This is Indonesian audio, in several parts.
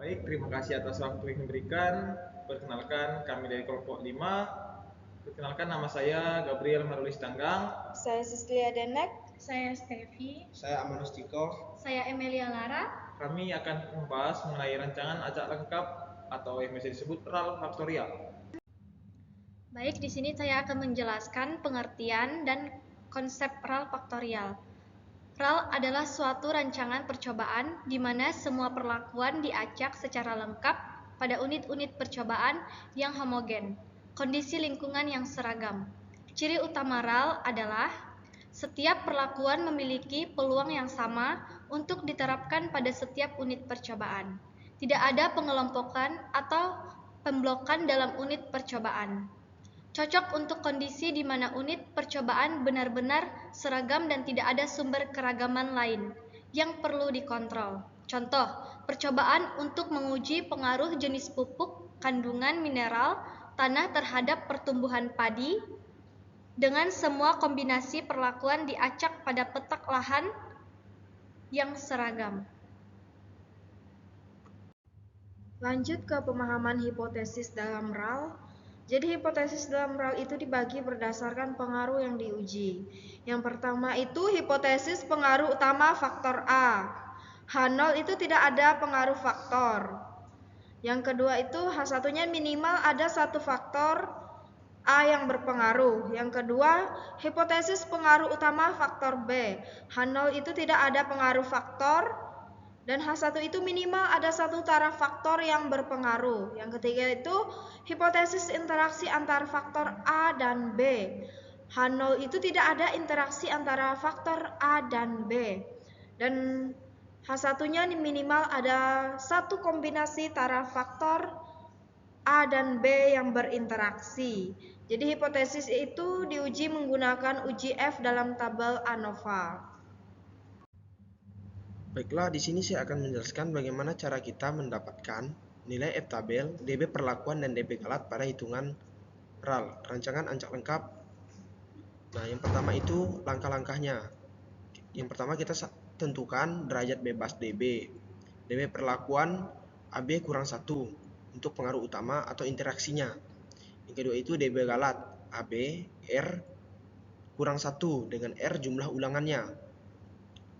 Baik, terima kasih atas waktu yang diberikan. Perkenalkan, kami dari kelompok 5. Perkenalkan, nama saya Gabriel Marulis Tanggang. Saya Sislia Denek. Saya Stevi. Saya Amanus Tiko. Saya Emilia Lara. Kami akan membahas mengenai rancangan acak lengkap atau yang biasa disebut RAL faktorial. Baik, di sini saya akan menjelaskan pengertian dan konsep RAL faktorial. RAL adalah suatu rancangan percobaan di mana semua perlakuan diacak secara lengkap pada unit-unit percobaan yang homogen, kondisi lingkungan yang seragam. Ciri utama RAL adalah setiap perlakuan memiliki peluang yang sama untuk diterapkan pada setiap unit percobaan. Tidak ada pengelompokan atau pemblokan dalam unit percobaan. Cocok untuk kondisi di mana unit percobaan benar-benar seragam dan tidak ada sumber keragaman lain yang perlu dikontrol. Contoh, percobaan untuk menguji pengaruh jenis pupuk, kandungan mineral, tanah terhadap pertumbuhan padi, dengan semua kombinasi perlakuan diacak pada petak lahan yang seragam. Lanjut ke pemahaman hipotesis dalam RAL. Jadi hipotesis dalam RAL itu dibagi berdasarkan pengaruh yang diuji. Yang pertama itu hipotesis pengaruh utama faktor A. H0 itu tidak ada pengaruh faktor. Yang kedua itu H1-nya minimal ada satu faktor A yang berpengaruh. Yang kedua, hipotesis pengaruh utama faktor B. H0 itu tidak ada pengaruh faktor. Dan H1 itu minimal ada satu taraf faktor yang berpengaruh. Yang ketiga itu hipotesis interaksi antar faktor A dan B. H0 itu tidak ada interaksi antara faktor A dan B. Dan H1-nya minimal ada satu kombinasi taraf faktor A dan B yang berinteraksi. Jadi hipotesis itu diuji menggunakan uji F dalam tabel ANOVA. Baiklah, di sini saya akan menjelaskan bagaimana cara kita mendapatkan nilai F tabel, DB perlakuan, dan DB galat pada hitungan RAL, rancangan acak lengkap. Nah, yang pertama itu langkah-langkahnya. Yang pertama kita tentukan derajat bebas DB. DB perlakuan AB kurang 1 untuk pengaruh utama atau interaksinya. Yang kedua itu DB galat AB R kurang 1 dengan R jumlah ulangannya.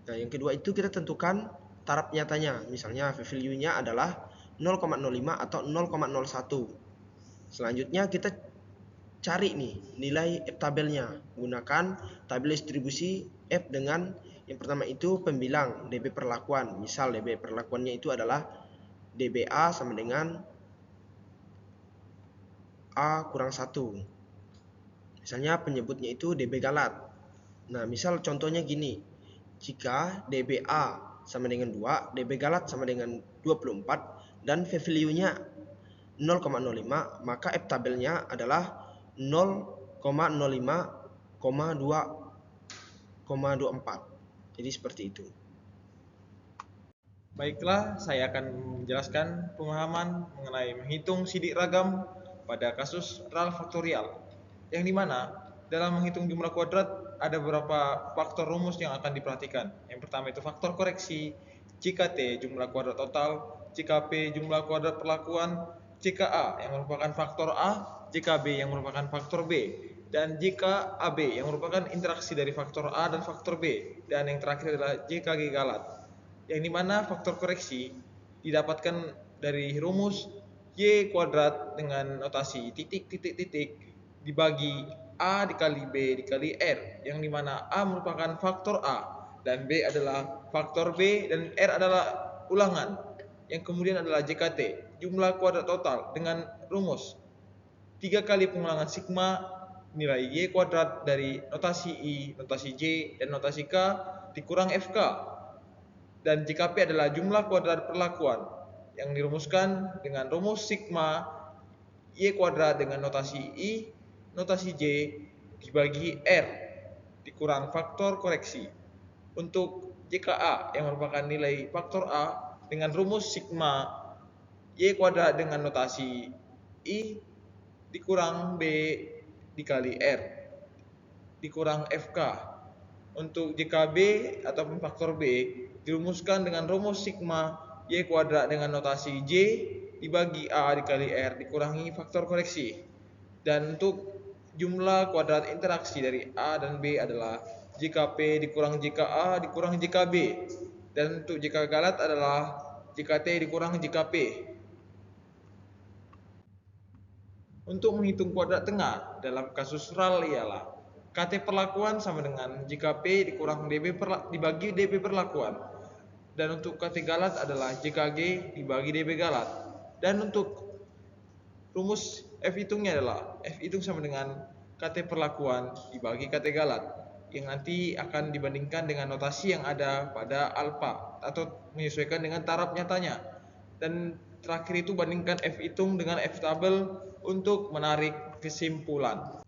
Nah, yang kedua itu kita tentukan taraf nyatanya. Misalnya v-value-nya adalah 0,05 atau 0,01. Selanjutnya kita cari nih nilai F tabelnya. Gunakan tabel distribusi F dengan yang pertama itu pembilang DB perlakuan. Misal DB perlakuannya itu adalah DBA sama dengan A kurang 1. Misalnya penyebutnya itu DB galat. Nah, misal contohnya gini. Jika DBA sama dengan 2, DB galat sama dengan 24, dan v-value-nya 0,05, maka F tabelnya adalah 0,05,2,24. Jadi seperti itu. Baiklah, saya akan menjelaskan pemahaman mengenai menghitung sidik ragam pada kasus RAL faktorial, yang dimana dalam menghitung jumlah kuadrat ada beberapa faktor rumus yang akan diperhatikan. Yang pertama itu faktor koreksi, JKT jumlah kuadrat total, JKP jumlah kuadrat perlakuan, JKA yang merupakan faktor A, JKB yang merupakan faktor B, dan JKAB yang merupakan interaksi dari faktor A dan faktor B, dan yang terakhir adalah JKG galat, yang dimana faktor koreksi didapatkan dari rumus Y kuadrat dengan notasi titik dibagi A dikali B dikali R, yang dimana A merupakan faktor A dan B adalah faktor B dan R adalah ulangan, yang kemudian adalah JKT jumlah kuadrat total dengan rumus 3 kali pengulangan sigma nilai Y kuadrat dari notasi I, notasi J, dan notasi K dikurang FK, dan JKP adalah jumlah kuadrat perlakuan yang dirumuskan dengan rumus sigma Y kuadrat dengan notasi I, notasi J dibagi R dikurang faktor koreksi. Untuk JKA yang merupakan nilai faktor A dengan rumus sigma Y kuadrat dengan notasi I dikurang B dikali R dikurang FK. Untuk JKB ataupun faktor B dirumuskan dengan rumus sigma Y kuadrat dengan notasi J dibagi A dikali R dikurangi faktor koreksi. Dan untuk jumlah kuadrat interaksi dari A dan B adalah JKP dikurang JKA dikurang JKB. Dan untuk JK galat adalah JKT dikurang JKP. Untuk menghitung kuadrat tengah dalam kasus RAL ialah KT perlakuan sama dengan JKP dikurang dibagi DB perlakuan. Dan untuk KT galat adalah JKG dibagi DB galat. Dan untuk rumus F hitungnya adalah F hitung sama dengan KT perlakuan dibagi KT galat, yang nanti akan dibandingkan dengan notasi yang ada pada alfa atau menyesuaikan dengan taraf nyatanya. Dan terakhir itu bandingkan F hitung dengan F tabel untuk menarik kesimpulan.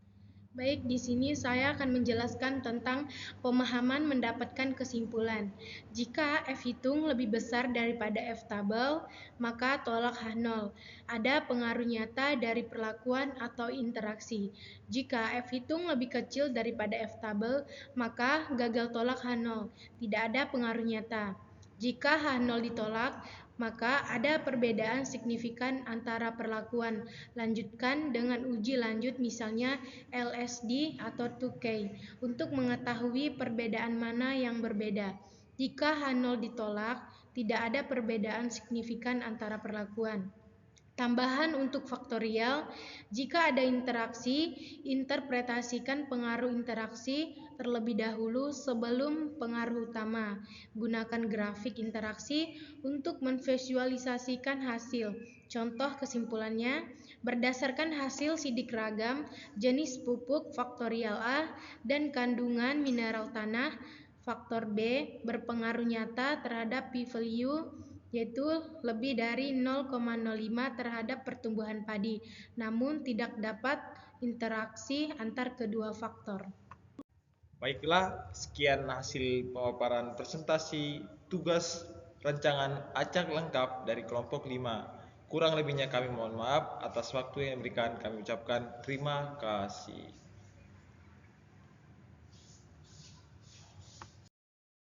Baik, di sini saya akan menjelaskan tentang pemahaman mendapatkan kesimpulan. Jika F hitung lebih besar daripada F tabel, maka tolak H0. Ada pengaruh nyata dari perlakuan atau interaksi. Jika F hitung lebih kecil daripada F tabel, maka gagal tolak H0. Tidak ada pengaruh nyata. Jika H0 ditolak, maka ada perbedaan signifikan antara perlakuan. Lanjutkan dengan uji lanjut misalnya LSD atau 2K untuk mengetahui perbedaan mana yang berbeda. Jika H0 ditolak, tidak ada perbedaan signifikan antara perlakuan. Tambahan untuk faktorial, jika ada interaksi, interpretasikan pengaruh interaksi terlebih dahulu sebelum pengaruh utama. Gunakan grafik interaksi untuk memvisualisasikan hasil. Contoh kesimpulannya, berdasarkan hasil sidik ragam, jenis pupuk faktorial A, dan kandungan mineral tanah, faktor B berpengaruh nyata terhadap p-value yaitu lebih dari 0,05 terhadap pertumbuhan padi, namun tidak dapat interaksi antar kedua faktor. Baiklah, sekian hasil pemaparan presentasi tugas rancangan acak lengkap dari kelompok 5. Kurang lebihnya kami mohon maaf atas waktu yang diberikan. Kami ucapkan terima kasih.